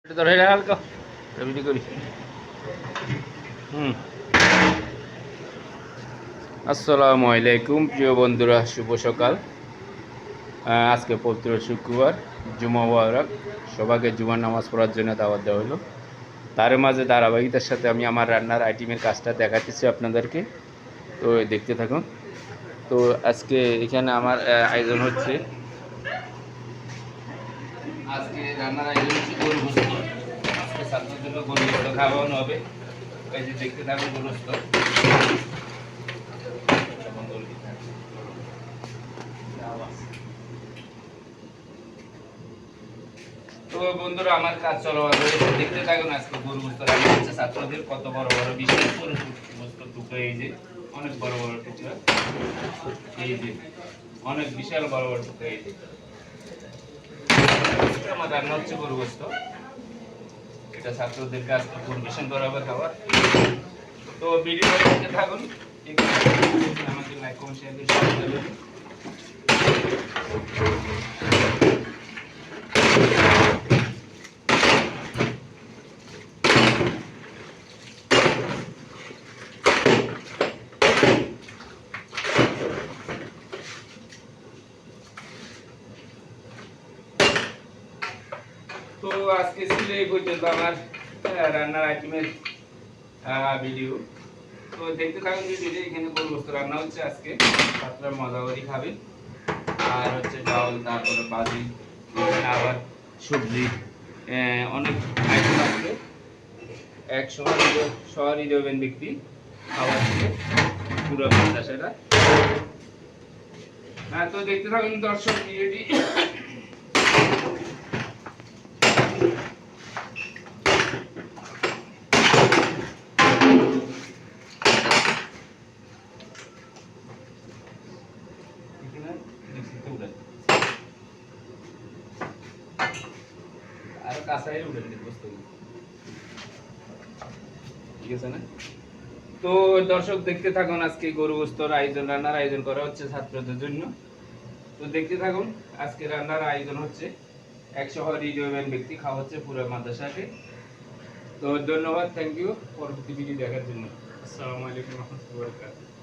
এটা ধরে রাখ হালকা ভিডিও করি। আসসালামু আলাইকুম প্রিয় বন্ধুরা, শুভ সকাল। আজকে পবিত্র শুক্রবার, জুমা মুবারক। সবাইকে জুমার নামাজ পড়ার জন্য দাওয়াত দেওয়া হলো। তার মাঝে ধারাবাহিকতার সাথে আমি আমার রান্নার আইটেমের কাজটা দেখাতেছি আপনাদেরকে, তো দেখতে থাকুন। তো আজকে এখানে আমার আয়োজন হচ্ছে, আজকে রান্নার আয়োজন হচ্ছে গরু গোস্ত। আজকে ছাত্রদের জন্য গরু গোস্ত খাওয়ানো হবে। এই যে দেখতে থাকুন গরু গোস্ত। তো বন্ধুরা, আমার কাজ চলো দেখতে থাকুন। আজকে গরু গোস্ত রান্না হচ্ছে ছাত্রদের। কত বড় বড় বিশাল গরু গোস্ত টুকরো, এই যে অনেক বড় বড় টুকরো, এই যে অনেক বিশাল বড় বড় টুকরো। এই যে আমার রান্না হচ্ছে গরু গোস্ত। এটা ছাত্রদেরকে আজকে পরিবেশন করা হবে খাবার। তো ভিডিও দেখতে থাকুন। আমাকে লাইক কমেন্ট শেয়ার করে তো আজকে ছিল এই পর্যন্ত আমার রান্নার আইটেমের ভিডিও। তো দেখতে থাকুন ভিডিওটি। এখানে গরু গোস্ত রান্না হচ্ছে আজকে, ছাত্ররা মজা করে খাবে। আর হচ্ছে ডাল, তারপরে ভাজি, এখানে আবার সবজি, অনেক আইটেম আছে। এক শহরই দেবেন ব্যক্তি খাবার থেকে পুরো সেটা। হ্যাঁ, তো দেখতে থাকুন দর্শক ভিডিওটি। আর কাঁচাই উঠে বস্তু, ঠিক আছে না? তো দর্শক দেখতে থাকুন। আজকে গরু গোস্তর আয়োজন, রান্নার আয়োজন করা হচ্ছে ছাত্রদের জন্য। তো দেখতে থাকুন। আজকে রান্নার আয়োজন হচ্ছে 100 রিডিওম্যান ব্যক্তি খাওয়া হচ্ছে পুরো মাদ্রাসাকে। তো ধন্যবাদ, থ্যাংক ইউ পরবর্তী ভিডিও দেখার জন্য। আসসালামু আলাইকুম ওয়া রাহমাতুল্লাহি ওয়া বারাকাতুহু।